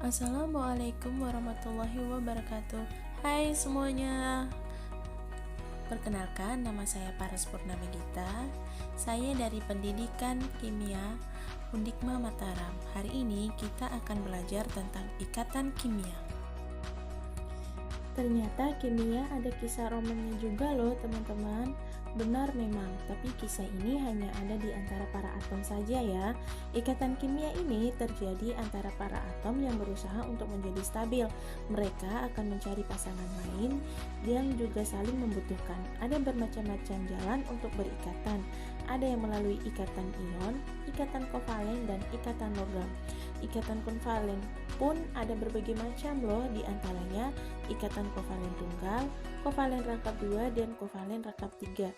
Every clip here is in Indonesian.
Assalamualaikum warahmatullahi wabarakatuh. Hai semuanya. Perkenalkan, nama saya Paras Purnamegita. Saya dari Pendidikan Kimia Undikma Mataram. Hari ini kita akan belajar tentang ikatan kimia. Ternyata kimia ada kisah romannya juga loh teman-teman. Benar memang, tapi kisah ini hanya ada di antara para atom saja ya. Ikatan kimia ini terjadi antara para atom yang berusaha untuk menjadi stabil. Mereka akan mencari pasangan lain yang juga saling membutuhkan. Ada bermacam-macam jalan untuk berikatan. Ada yang melalui ikatan ion, ikatan kovalen, dan ikatan logam. Ikatan kovalen pun ada berbagai macam loh, di antaranya ikatan kovalen tunggal, kovalen rangkap 2, dan kovalen rangkap 3.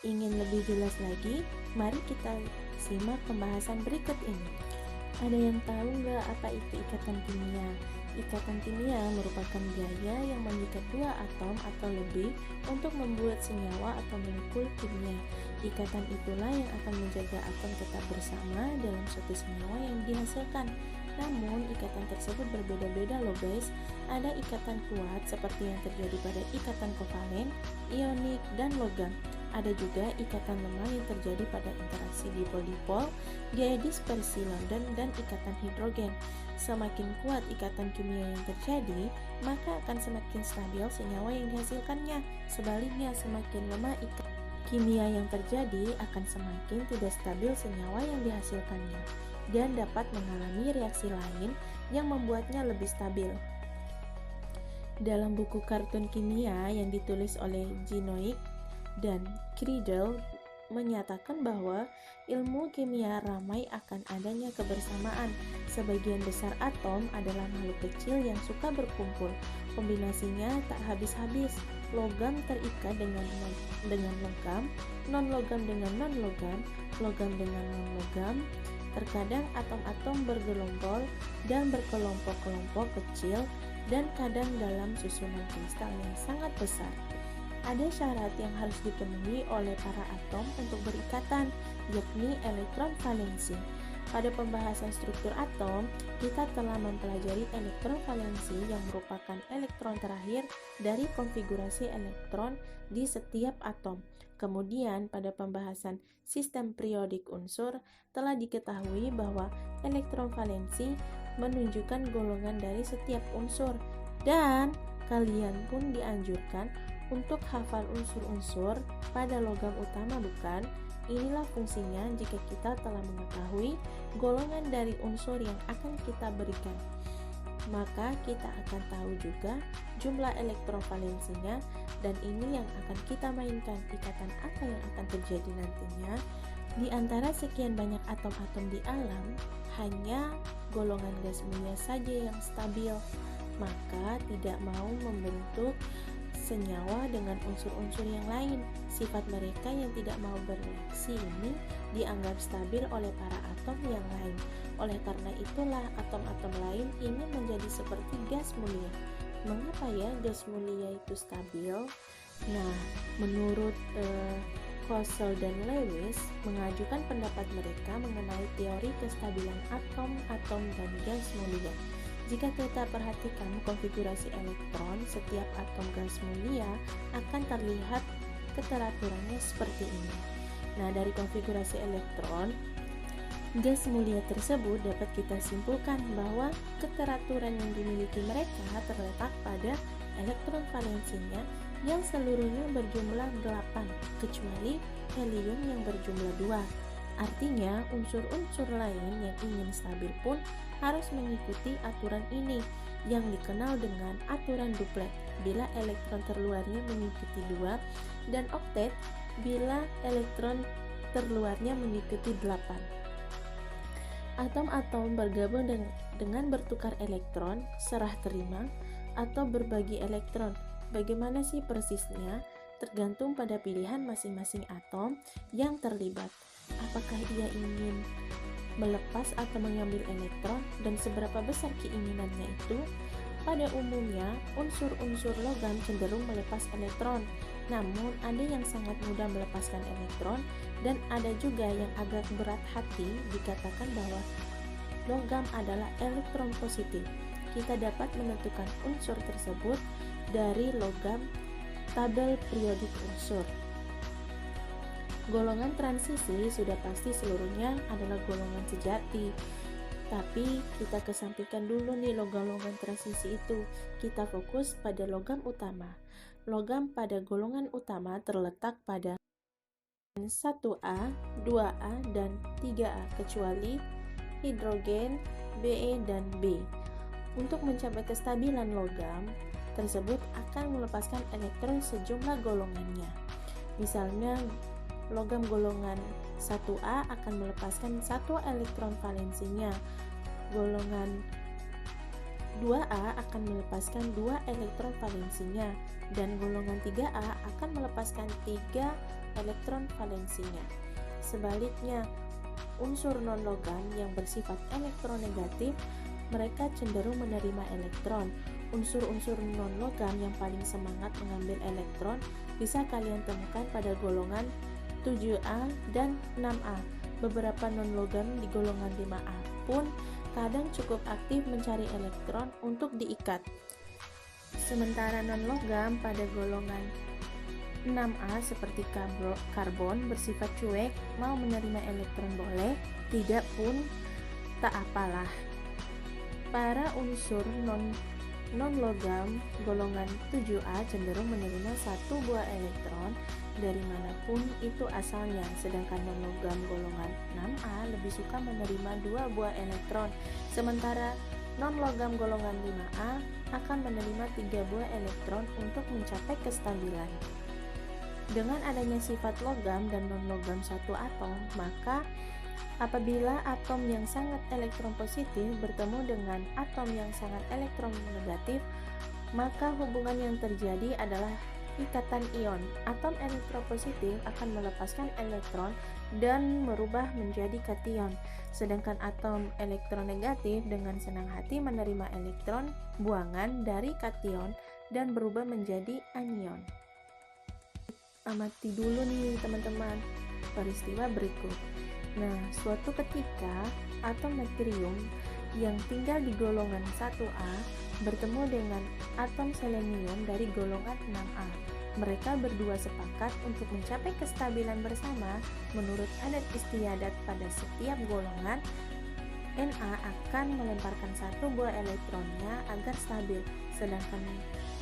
Ingin lebih jelas lagi? Mari kita simak pembahasan berikut ini. Ada yang tahu nggak apa itu ikatan kimia? Ikatan kimia merupakan gaya yang mengikat dua atom atau lebih untuk membuat senyawa atau molekul kimia. Ikatan itulah yang akan menjaga atom tetap bersama dalam suatu senyawa yang dihasilkan. Namun, ikatan tersebut berbeda-beda loh guys. Ada ikatan kuat seperti yang terjadi pada ikatan kovalen, ionik, dan logam. Ada juga ikatan lemah yang terjadi pada interaksi dipol-dipol, gaya dispersi London, dan ikatan hidrogen. Semakin kuat ikatan kimia yang terjadi, maka akan semakin stabil senyawa yang dihasilkannya. Sebaliknya, semakin lemah ikatan kimia yang terjadi, akan semakin tidak stabil senyawa yang dihasilkannya dan dapat mengalami reaksi lain yang membuatnya lebih stabil. Dalam buku kartun kimia yang ditulis oleh Genoik dan Criddle menyatakan bahwa ilmu kimia ramai akan adanya kebersamaan. Sebagian besar atom adalah makhluk kecil yang suka berkumpul. Kombinasinya tak habis-habis. Logam terikat dengan logam, non-logam dengan non-logam, logam dengan non-logam. Terkadang atom-atom bergelombol dan berkelompok-kelompok kecil dan kadang dalam susunan kristal yang sangat besar. Ada syarat yang harus dipenuhi oleh para atom untuk berikatan, yakni elektron valensi. Pada pembahasan struktur atom, kita telah mempelajari elektron valensi yang merupakan elektron terakhir dari konfigurasi elektron di setiap atom. Kemudian, pada pembahasan sistem periodik unsur, telah diketahui bahwa elektron valensi menunjukkan golongan dari setiap unsur, dan kalian pun dianjurkan untuk hafal unsur-unsur pada logam utama, bukan? Inilah fungsinya jika kita telah mengetahui golongan dari unsur yang akan kita berikan. Maka kita akan tahu juga jumlah elektron valensinya, dan ini yang akan kita mainkan ikatan apa yang akan terjadi nantinya. Di antara sekian banyak atom-atom di alam, hanya golongan gas mulia saja yang stabil, maka tidak mau membentuk senyawa dengan unsur-unsur yang lain. Sifat mereka yang tidak mau bereaksi ini dianggap stabil oleh para atom yang lain. Oleh karena itulah atom-atom lain ingin menjadi seperti gas mulia. Mengapa ya gas mulia itu stabil? Nah, menurut Kossel dan Lewis mengajukan pendapat mereka mengenai teori kestabilan atom-atom dan gas mulia. Jika kita perhatikan konfigurasi elektron, setiap atom gas mulia akan terlihat keteraturannya seperti ini. Nah, dari konfigurasi elektron, gas mulia tersebut dapat kita simpulkan bahwa keteraturan yang dimiliki mereka terletak pada elektron valensinya yang seluruhnya berjumlah 8, kecuali helium yang berjumlah 2. Artinya, unsur-unsur lain yang ingin stabil pun harus mengikuti aturan ini yang dikenal dengan aturan duplet bila elektron terluarnya mengikuti 2, dan oktet bila elektron terluarnya mengikuti 8. Atom-atom bergabung dengan bertukar elektron, serah terima, atau berbagi elektron. Bagaimana sih persisnya? Tergantung pada pilihan masing-masing atom yang terlibat. Apakah ia ingin melepas atau mengambil elektron, dan seberapa besar keinginannya itu? Pada umumnya, unsur-unsur logam cenderung melepas elektron, namun ada yang sangat mudah melepaskan elektron, dan ada juga yang agak berat hati dikatakan bahwa logam adalah elektron positif. kita dapat menentukan unsur tersebut dari logam tabel periodik unsur. Golongan transisi sudah pasti seluruhnya adalah golongan sejati. Tapi kita kesampingkan dulu nih golongan transisi itu. Kita fokus pada logam utama. Logam pada golongan utama terletak pada 1A, 2A, dan 3A kecuali hidrogen, Be, dan B. Untuk mencapai kestabilan logam tersebut akan melepaskan elektron sejumlah golongannya. Misalnya logam golongan 1A akan melepaskan 1 elektron valensinya. Golongan 2A akan melepaskan 2 elektron valensinya, dan golongan 3A akan melepaskan 3 elektron valensinya. Sebaliknya, unsur non-logam yang bersifat elektronegatif, mereka cenderung menerima elektron. Unsur-unsur non-logam yang paling semangat mengambil elektron bisa kalian temukan pada golongan 7A dan 6A. Beberapa non-logam di golongan 5A pun kadang cukup aktif mencari elektron untuk diikat. Sementara non-logam pada golongan 6A seperti karbon bersifat cuek, mau menerima elektron boleh, tidak pun tak apalah. Para unsur non-logam golongan 7A cenderung menerima 1 buah elektron dari manapun itu asalnya, sedangkan non-logam golongan 6A lebih suka menerima 2 buah elektron, sementara non-logam golongan 5A akan menerima 3 buah elektron untuk mencapai kestabilan. Dengan adanya sifat logam dan non-logam satu atom, maka apabila atom yang sangat elektron positif bertemu dengan atom yang sangat elektron negatif, maka hubungan yang terjadi adalah ikatan ion. Atom elektropositif akan melepaskan elektron dan merubah menjadi kation, sedangkan atom elektronegatif dengan senang hati menerima elektron buangan dari kation dan berubah menjadi anion. Amati dulu nih teman-teman peristiwa berikut. Nah, suatu ketika atom natrium yang tinggal di golongan 1A bertemu dengan atom selenium dari golongan 6A. Mereka berdua sepakat untuk mencapai kestabilan bersama. Menurut adat istiadat pada setiap golongan, Na akan melemparkan 1 buah elektronnya agar stabil, sedangkan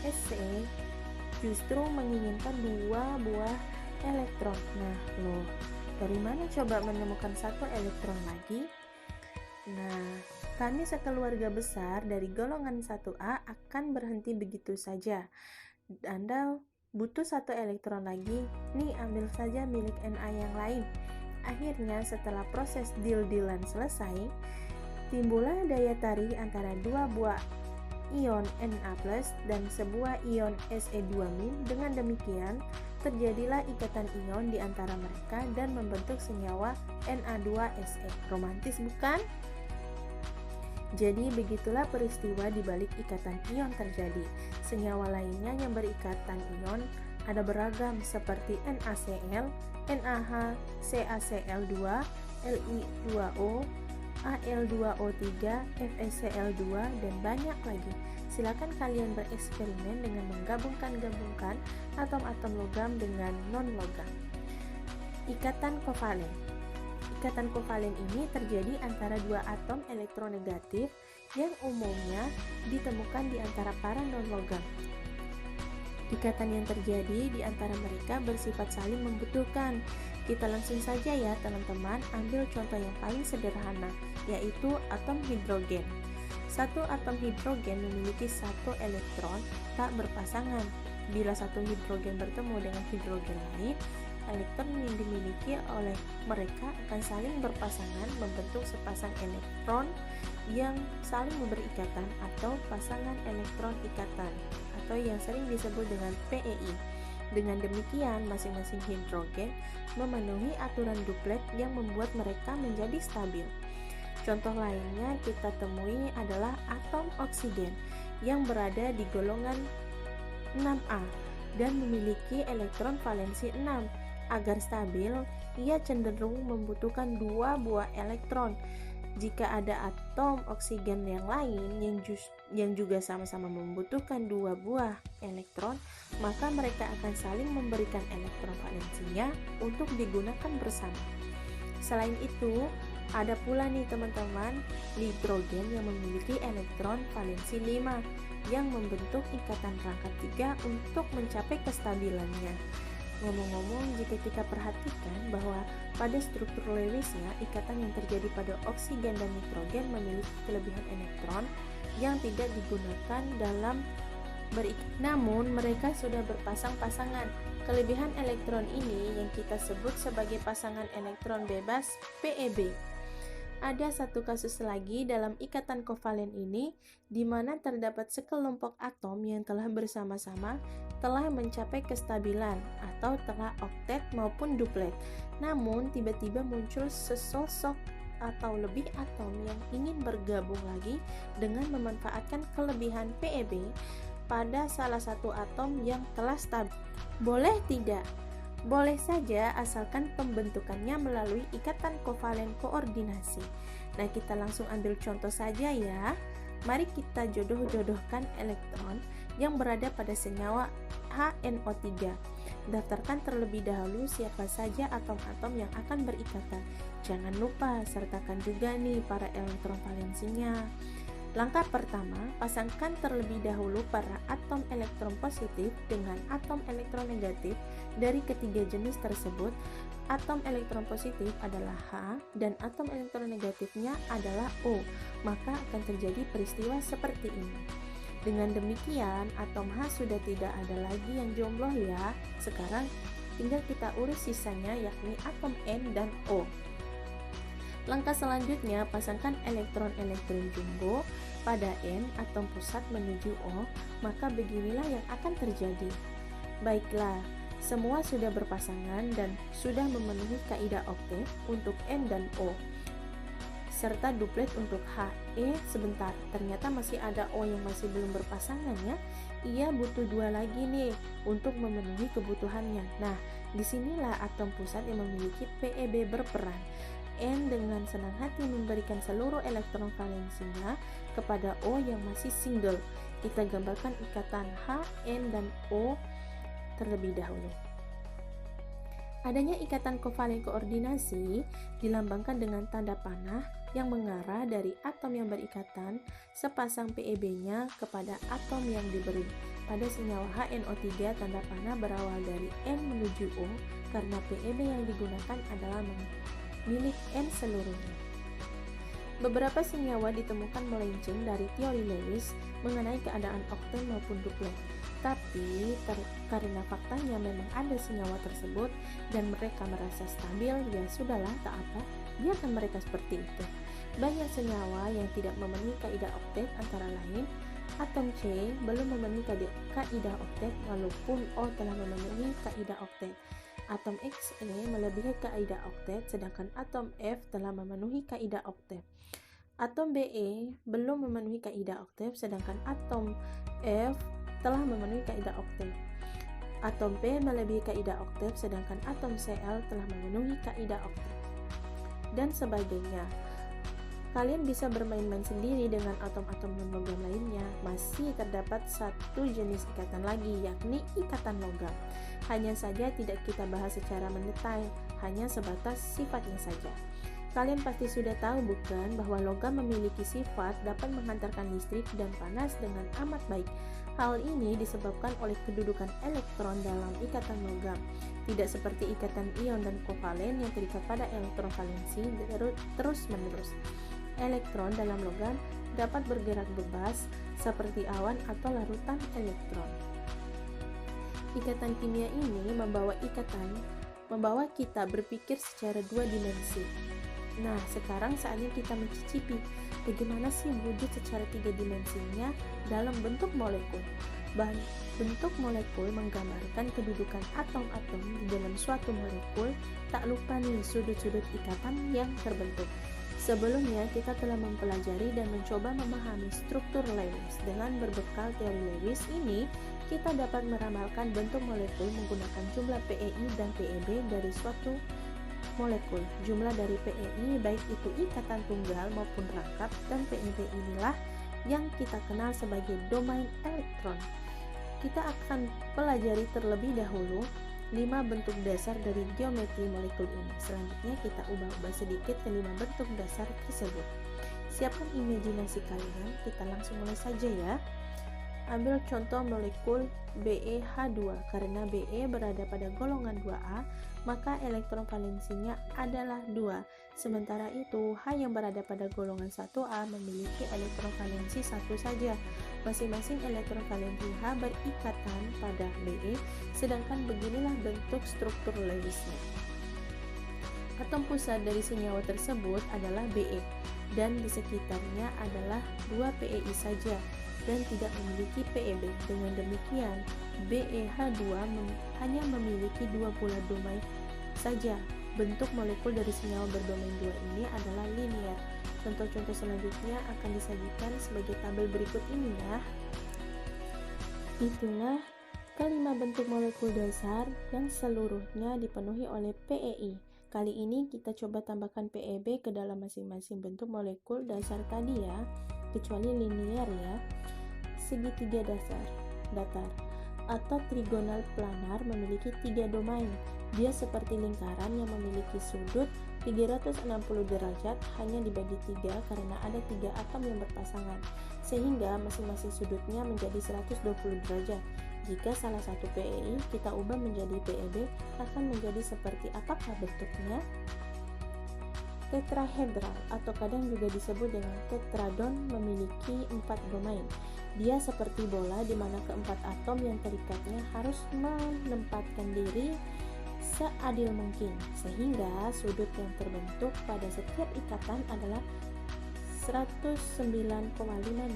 Sc justru menginginkan 2 buah elektron. Nah, loh, dari mana coba menemukan 1 elektron lagi? Nah, kami sekeluarga besar dari golongan 1A akan berhenti begitu saja. Anda butuh 1 elektron lagi, nih ambil saja milik Na yang lain. Akhirnya setelah proses deal-dealan selesai, timbullah daya tarik antara 2 buah ion Na+ dan sebuah ion Se2-. Dengan demikian, terjadilah ikatan ion di antara mereka dan membentuk senyawa Na2Se. Romantis bukan? Jadi begitulah peristiwa di balik ikatan ion terjadi. Senyawa lainnya yang berikatan ion ada beragam seperti NaCl, NaH, CaCl2, Li2O, Al2O3, FeCl2, dan banyak lagi. Silakan kalian bereksperimen dengan menggabungkan atom-atom logam dengan non-logam. Ikatan kovalen. Ikatan kovalen ini terjadi antara 2 atom elektronegatif yang umumnya ditemukan di antara para non-logam. Ikatan yang terjadi di antara mereka bersifat saling membutuhkan. Kita langsung saja ya teman-teman, ambil contoh yang paling sederhana, yaitu atom hidrogen. 1 atom hidrogen memiliki 1 elektron tak berpasangan. Bila 1 hidrogen bertemu dengan hidrogen lain, elektron yang dimiliki oleh mereka akan saling berpasangan membentuk sepasang elektron yang saling memberi ikatan atau pasangan elektron ikatan, atau yang sering disebut dengan PEI. Dengan demikian, masing-masing hidrogen memenuhi aturan duplet yang membuat mereka menjadi stabil. Contoh lainnya kita temui adalah atom oksigen yang berada di golongan 6A dan memiliki elektron valensi 6. Agar stabil, ia cenderung membutuhkan 2 buah elektron. Jika ada atom oksigen yang lain yang juga sama-sama membutuhkan dua buah elektron, maka mereka akan saling memberikan elektron valensinya untuk digunakan bersama. Selain itu, ada pula nih teman-teman, nitrogen yang memiliki elektron valensi 5 yang membentuk ikatan rangka 3 untuk mencapai kestabilannya. Ngomong-ngomong, jika kita perhatikan bahwa pada struktur Lewisnya, ikatan yang terjadi pada oksigen dan nitrogen memiliki kelebihan elektron yang tidak digunakan dalam berikat. Namun, mereka sudah berpasang-pasangan. Kelebihan elektron ini yang kita sebut sebagai pasangan elektron bebas PeB. Ada satu kasus lagi dalam ikatan kovalen ini, di mana terdapat sekelompok atom yang telah bersama-sama telah mencapai kestabilan atau telah oktet maupun duplet. Namun, tiba-tiba muncul sesosok atau lebih atom yang ingin bergabung lagi dengan memanfaatkan kelebihan PeB pada salah satu atom yang telah stabil. Boleh tidak? Boleh saja, asalkan pembentukannya melalui ikatan kovalen koordinasi. Nah, kita langsung ambil contoh saja ya. Mari kita jodoh-jodohkan elektron yang berada pada senyawa HNO3. Daftarkan terlebih dahulu siapa saja atom-atom yang akan berikatan. Jangan lupa sertakan juga nih para elektron valensinya. Langkah pertama, pasangkan terlebih dahulu para atom elektron positif dengan atom elektron negatif dari ketiga jenis tersebut. Atom elektron positif adalah H dan atom elektron negatifnya adalah O. Maka akan terjadi peristiwa seperti ini. Dengan demikian, atom H sudah tidak ada lagi yang jomblo ya. Sekarang tinggal kita urus sisanya, yakni atom N dan O. Langkah selanjutnya, pasangkan elektron-elektron jumbo pada N atom pusat menuju O, maka beginilah yang akan terjadi. Baiklah, semua sudah berpasangan dan sudah memenuhi kaidah oktet untuk N dan O, serta duplet untuk H. Sebentar, ternyata masih ada O yang masih belum berpasangan ya. Ia butuh dua lagi nih untuk memenuhi kebutuhannya. Nah, disinilah atom pusat yang memiliki PeB berperan. N dengan senang hati memberikan seluruh elektron valensinya kepada O yang masih single. Kita gambarkan ikatan H, N, dan O terlebih dahulu. Adanya ikatan kovalen koordinasi dilambangkan dengan tanda panah yang mengarah dari atom yang berikatan sepasang PeB-nya kepada atom yang diberi. Pada senyawa HNO3, tanda panah berawal dari N menuju O karena PeB yang digunakan adalah milik N seluruhnya. Beberapa senyawa ditemukan melenceng dari teori Lewis mengenai keadaan oktet maupun duplet. Tapi karena faktanya memang ada senyawa tersebut dan mereka merasa stabil, ya sudahlah, tak apa, biarkan mereka seperti itu. Banyak senyawa yang tidak memenuhi kaidah oktet, antara lain atom C belum memenuhi kaidah oktet walaupun O telah memenuhi kaidah oktet. Atom Xe melebihi kaidah oktet, sedangkan atom F telah memenuhi kaidah oktet. Atom Be belum memenuhi kaidah oktet, sedangkan atom F telah memenuhi kaidah oktet. Atom P melebihi kaidah oktet, sedangkan atom Cl telah memenuhi kaidah oktet. Dan sebagainya. Kalian bisa bermain-main sendiri dengan atom-atom non-logam lainnya. Masih terdapat satu jenis ikatan lagi, yakni ikatan logam. Hanya saja tidak kita bahas secara mendetail, hanya sebatas sifatnya saja. Kalian pasti sudah tahu bukan bahwa logam memiliki sifat dapat menghantarkan listrik dan panas dengan amat baik. Hal ini disebabkan oleh kedudukan elektron dalam ikatan logam. Tidak seperti ikatan ion dan kovalen yang terikat pada elektron valensi terus-menerus. Elektron dalam logam dapat bergerak bebas seperti awan atau larutan elektron. Ikatan kimia ini membawa kita berpikir secara dua dimensi. Nah, sekarang saatnya kita mencicipi bagaimana sih wujud secara tiga dimensinya dalam bentuk molekul. Bentuk molekul menggambarkan kedudukan atom-atom di dalam suatu molekul. Tak lupa nih sudut-sudut ikatan yang terbentuk. Sebelumnya kita telah mempelajari dan mencoba memahami struktur Lewis. Dengan berbekal teori Lewis ini, kita dapat meramalkan bentuk molekul menggunakan jumlah PeI dan PeB dari suatu molekul. Jumlah dari PeI baik itu ikatan tunggal maupun rangkap dan PeB inilah yang kita kenal sebagai domain elektron. Kita akan pelajari terlebih dahulu 5 bentuk dasar dari geometri molekul ini. Selanjutnya kita ubah-ubah sedikit ke 5 bentuk dasar tersebut. Siapkan imajinasi kalian, kita langsung mulai saja ya. Ambil contoh molekul BeH2. Karena Be berada pada golongan 2A, maka elektron valensinya adalah 2. Sementara itu, H yang berada pada golongan 1A memiliki elektron valensi 1 saja. Masing-masing elektron valensi H berikatan pada Be, sedangkan beginilah bentuk struktur Lewisnya. Atom pusat dari senyawa tersebut adalah Be, dan di sekitarnya adalah 2 PeI saja dan tidak memiliki PeB. Dengan demikian, BeH2 hanya memiliki 2 pula domain saja. Bentuk molekul dari senyawa berdomain 2 ini adalah linear. Contoh-contoh selanjutnya akan disajikan sebagai tabel berikut ini ya. Itulah kelima bentuk molekul dasar yang seluruhnya dipenuhi oleh PeI. Kali ini kita coba tambahkan PeB ke dalam masing-masing bentuk molekul dasar tadi ya, kecuali linear ya. Segitiga datar atau trigonal planar memiliki 3 domain. Dia seperti lingkaran yang memiliki sudut 360 derajat hanya dibagi 3 karena ada 3 atom yang berpasangan, sehingga masing-masing sudutnya menjadi 120 derajat. Jika salah satu PeI kita ubah menjadi PeB, akan menjadi seperti apakah bentuknya? Tetrahedral atau kadang juga disebut dengan tetradon memiliki 4 domain. Dia seperti bola di mana keempat atom yang terikatnya harus menempatkan diri seadil mungkin, sehingga sudut yang terbentuk pada setiap ikatan adalah 109,5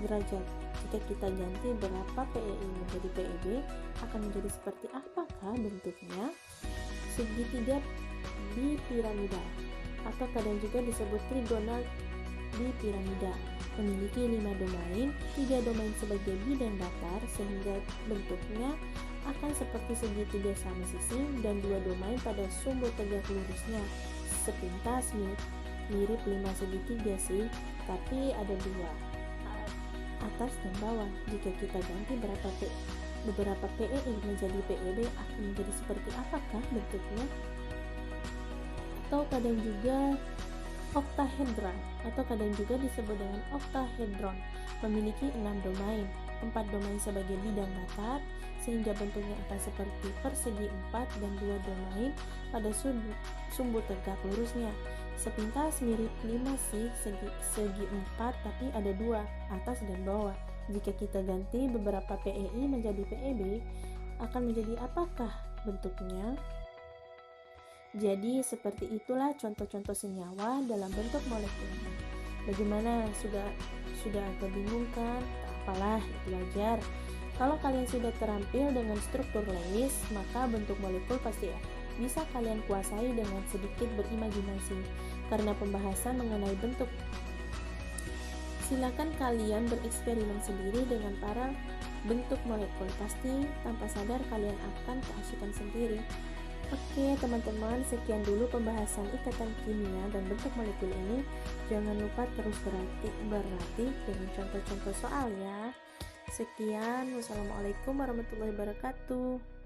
derajat. Jika kita ganti berapa PeI menjadi PeB, akan menjadi seperti apakah bentuknya? Segitiga bipiramidal atau kadang juga disebut trigonal bipiramida memiliki 5 domain, 3 domain sebagai bidang datar sehingga bentuknya akan seperti segitiga sama sisi dan 2 domain pada sumbu tegak lurusnya. Sepintas mirip 5 segitiga sih, tapi ada 2, atas dan bawah. Jika kita ganti beberapa PeI menjadi PeB, akan menjadi seperti apakah bentuknya? Atau kadang juga oktahedral atau kadang juga disebut dengan oktahedron memiliki 6 domain, 4 domain sebagai bidang datar sehingga bentuknya akan seperti persegi 4 dan 2 domain pada sumbu tegak lurusnya. Sepintas mirip 5 sih, segi 4 tapi ada 2, atas dan bawah. Jika kita ganti beberapa PeI menjadi PeB, akan menjadi apakah bentuknya? Jadi seperti itulah contoh-contoh senyawa dalam bentuk molekul. Bagaimana, sudah agak bingung kan? Tak apalah, itu wajar. Kalau kalian sudah terampil dengan struktur Lewis, maka bentuk molekul pasti bisa kalian kuasai dengan sedikit berimajinasi. Karena pembahasan mengenai bentuk, silakan kalian bereksperimen sendiri dengan para bentuk molekul. Pasti tanpa sadar kalian akan keasukan sendiri. Oke teman-teman, sekian dulu pembahasan ikatan kimia dan bentuk molekul ini. Jangan lupa terus berlatih dengan contoh-contoh soal ya. Sekian, wassalamualaikum warahmatullahi wabarakatuh.